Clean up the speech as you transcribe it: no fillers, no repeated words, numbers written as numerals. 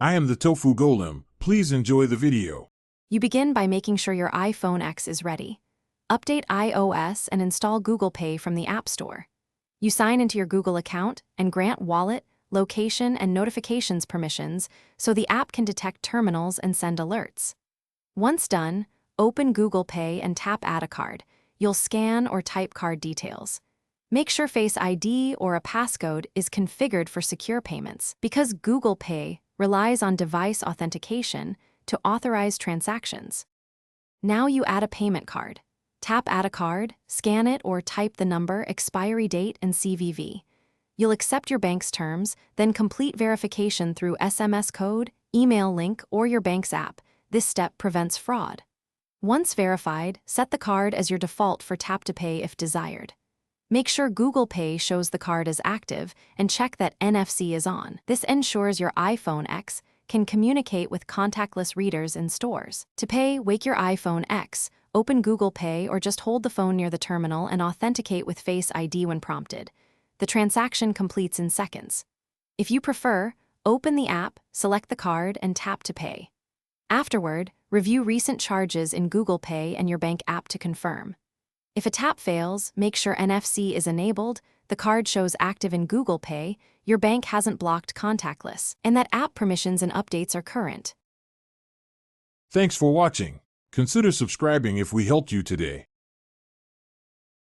I am the Tofu Golem. Please enjoy the video. You begin by making sure your iPhone X is ready. Update iOS and install Google Pay from the App Store. You sign into your Google account and grant wallet, location, and notifications permissions so the app can detect terminals and send alerts. Once done, open Google Pay and tap Add a Card. You'll scan or type card details. Make sure Face ID or a passcode is configured for secure payments because Google Pay relies on device authentication to authorize transactions. Now you add a payment card. Tap Add a Card, scan it or type the number, expiry date, and CVV. You'll accept your bank's terms, then complete verification through SMS code, email link, or your bank's app. This step prevents fraud. Once verified, set the card as your default for Tap to Pay if desired. Make sure Google Pay shows the card as active and check that NFC is on. This ensures your iPhone X can communicate with contactless readers in stores. To pay, wake your iPhone X, open Google Pay, or just hold the phone near the terminal and authenticate with Face ID when prompted. The transaction completes in seconds. If you prefer, open the app, select the card, and tap to pay. Afterward, review recent charges in Google Pay and your bank app to confirm. If a tap fails, make sure NFC is enabled, the card shows active in Google Pay, your bank hasn't blocked contactless, and that app permissions and updates are current. Thanks for watching. Consider subscribing if we helped you today.